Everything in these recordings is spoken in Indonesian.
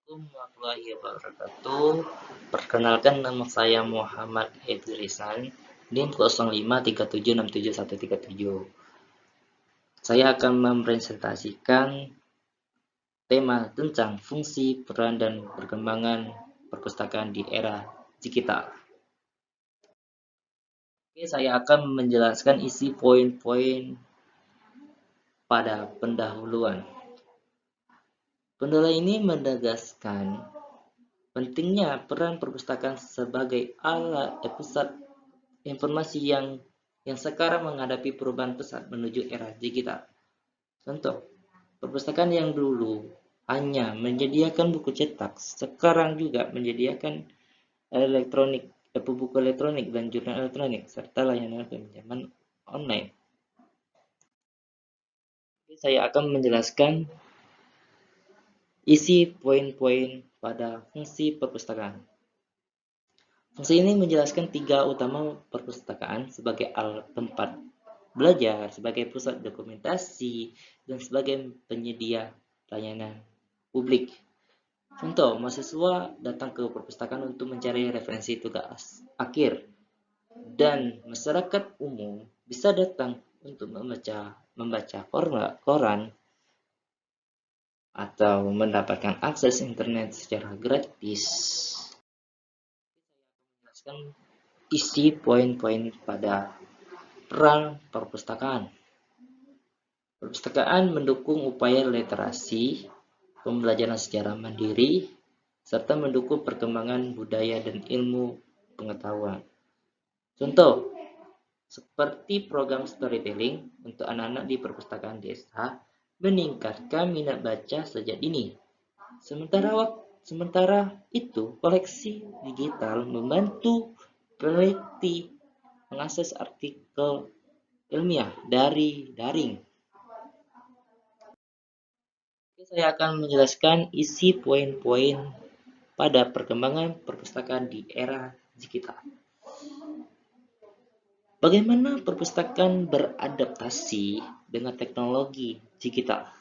Assalamualaikum warahmatullahi wabarakatuh. Perkenalkan, nama saya Muhammad Edrisan, NIM 0537671137. Saya akan mempresentasikan tema tentang fungsi, peran, dan perkembangan perpustakaan di era digital. Oke, saya akan menjelaskan isi poin-poin pada pendahuluan. Pendahuluan ini menegaskan pentingnya peran perpustakaan sebagai alat pusat informasi yang sekarang menghadapi perubahan pesat menuju era digital. Contoh, perpustakaan yang dulu hanya menyediakan buku cetak, sekarang juga menyediakan buku elektronik dan jurnal elektronik, serta layanan pinjaman online. Saya akan menjelaskan isi poin-poin pada fungsi perpustakaan. Fungsi ini menjelaskan tiga utama perpustakaan sebagai alat tempat belajar, sebagai pusat dokumentasi, dan sebagai penyedia layanan publik. Contoh, mahasiswa datang ke perpustakaan untuk mencari referensi tugas akhir, dan masyarakat umum bisa datang untuk membaca koran atau mendapatkan akses internet secara gratis. Menjelaskan isi poin-poin pada peran perpustakaan. Perpustakaan mendukung upaya literasi, pembelajaran secara mandiri, serta mendukung perkembangan budaya dan ilmu pengetahuan. Contoh, seperti program storytelling untuk anak-anak di perpustakaan desa, meningkatkan minat baca sejak dini. Sementara itu, koleksi digital membantu peneliti mengakses artikel ilmiah dari daring. Saya akan menjelaskan isi poin-poin pada perkembangan perpustakaan di era digital. Bagaimana perpustakaan beradaptasi dengan teknologi digital?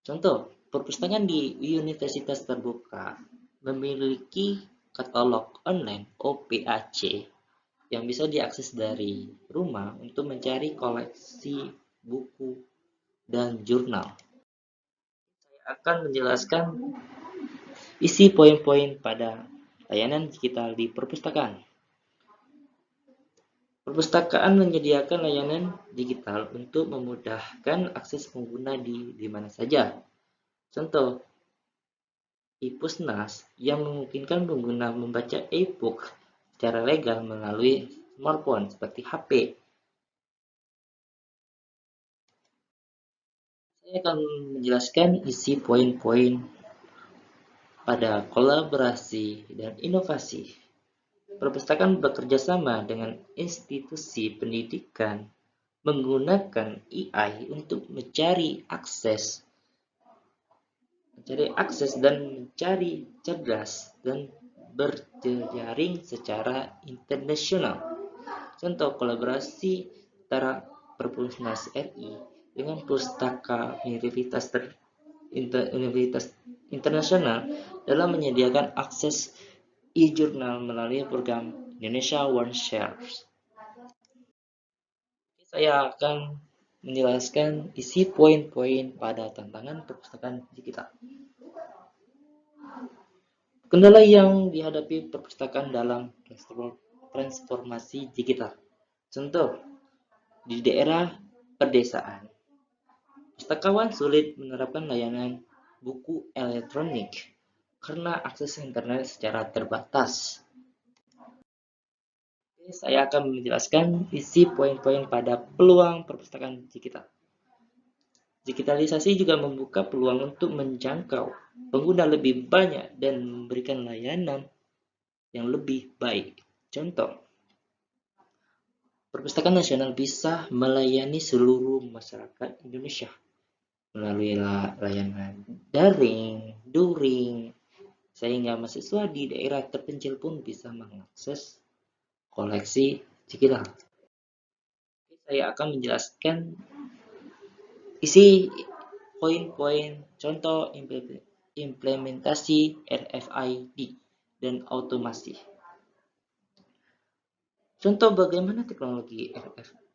Contoh, perpustakaan di universitas terbuka memiliki katalog online OPAC yang bisa diakses dari rumah untuk mencari koleksi buku dan jurnal. Saya akan menjelaskan isi poin-poin pada layanan digital di perpustakaan. Perpustakaan menyediakan layanan digital untuk memudahkan akses pengguna di mana saja. Contoh, e-Pusnas yang memungkinkan pengguna membaca e-book secara legal melalui smartphone seperti HP. Saya akan menjelaskan isi poin-poin pada kolaborasi dan inovasi. Perpustakaan bekerja sama dengan institusi pendidikan menggunakan AI untuk mencari akses dan mencari cerdas dan berjejaring secara internasional. Contoh kolaborasi antara Perpusnas RI dengan pustaka universitas internasional dalam menyediakan akses e-jurnal melalui program Indonesia One Shares. Saya akan menjelaskan isi poin-poin pada tantangan perpustakaan digital. Kendala yang dihadapi perpustakaan dalam transformasi digital. Contoh, di daerah pedesaan, pustakawan sulit menerapkan layanan buku elektronik karena akses internet secara terbatas. Saya akan menjelaskan isi poin-poin pada peluang perpustakaan digital. Digitalisasi juga membuka peluang untuk menjangkau pengguna lebih banyak dan memberikan layanan yang lebih baik. Contoh, Perpustakaan Nasional bisa melayani seluruh masyarakat Indonesia melalui layanan daring, luring, sehingga mahasiswa di daerah terpencil pun bisa mengakses koleksi digital. Saya akan menjelaskan isi poin-poin contoh implementasi RFID dan otomasi. Contoh bagaimana teknologi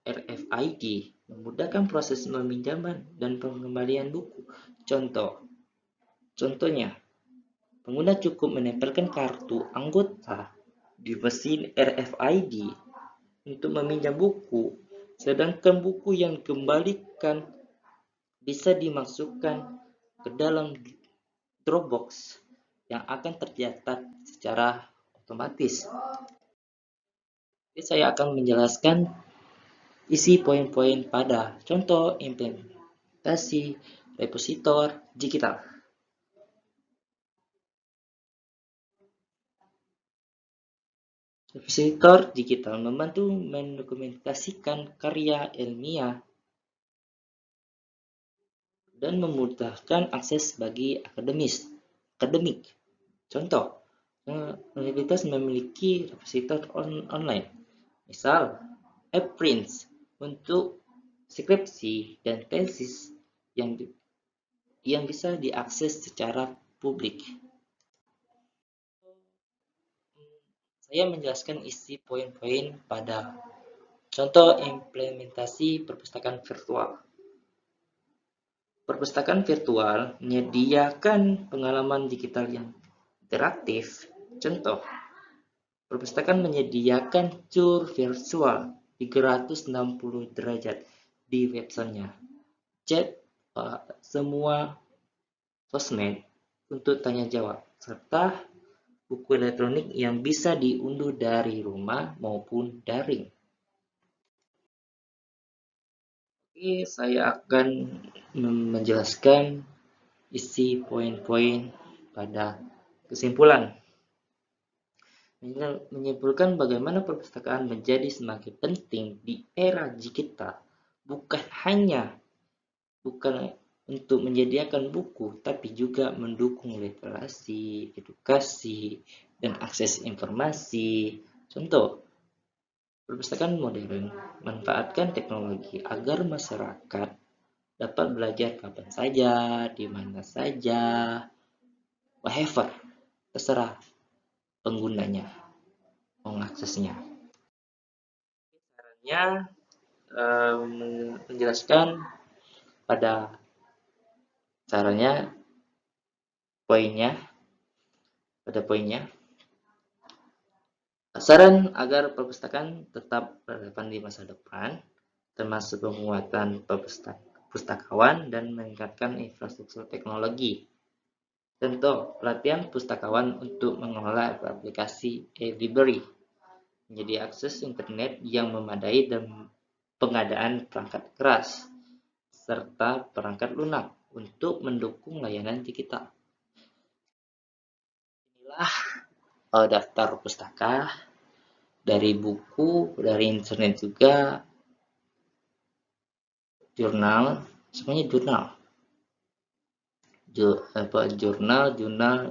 RFID memudahkan proses peminjaman dan pengembalian buku. Contohnya, pengguna cukup menempelkan kartu anggota di mesin RFID untuk meminjam buku, sedangkan buku yang dikembalikan bisa dimasukkan ke dalam Dropbox yang akan tercatat secara otomatis. Jadi saya akan menjelaskan isi poin-poin pada contoh implementasi repositor digital. Repositor digital membantu mendokumentasikan karya ilmiah dan memudahkan akses bagi akademik. Contoh, universitas memiliki repositor online. Misal, ePrints untuk skripsi dan tesis yang bisa diakses secara publik. Saya menjelaskan isi poin-poin pada contoh implementasi perpustakaan virtual. Perpustakaan virtual menyediakan pengalaman digital yang interaktif. Contoh, perpustakaan menyediakan tour virtual 360 derajat di websitenya. Chat semua sosmed untuk tanya jawab, serta buku elektronik yang bisa diunduh dari rumah maupun daring. Oke, saya akan menjelaskan isi poin-poin pada kesimpulan. Menyimpulkan bagaimana perpustakaan menjadi semakin penting di era digital, bukan untuk menyediakan buku, tapi juga mendukung literasi, edukasi, dan akses informasi. Contoh, perpustakaan modern manfaatkan teknologi agar masyarakat dapat belajar kapan saja, di mana saja, wherever, terserah penggunanya mengaksesnya. Caranya menjelaskan pada caranya poinnya. Saran agar perpustakaan tetap relevan di masa depan, termasuk penguatan pustakawan dan meningkatkan infrastruktur teknologi. Contoh, pelatihan pustakawan untuk mengelola aplikasi e-library, menjadi akses internet yang memadai dan pengadaan perangkat keras, serta perangkat lunak untuk mendukung layanan digital. Inilah daftar pustaka dari buku, dari internet juga, jurnal, semuanya jurnal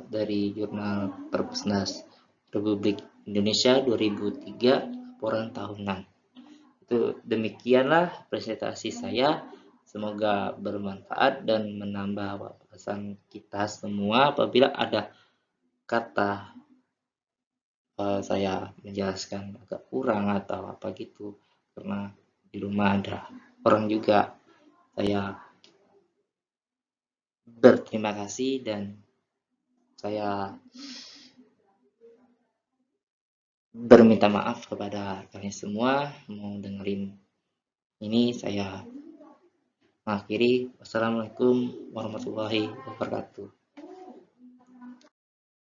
dari Jurnal Perpusnas Republik Indonesia 2003, laporan tahunan. Itu demikianlah presentasi saya. Semoga bermanfaat dan menambah wawasan kita semua. Apabila ada kata saya menjelaskan agak kurang atau apa gitu, karena di rumah ada orang juga, saya berterima kasih dan saya berminta maaf kepada kalian semua mau dengerin ini. Saya mengakhiri. Wassalamualaikum warahmatullahi wabarakatuh.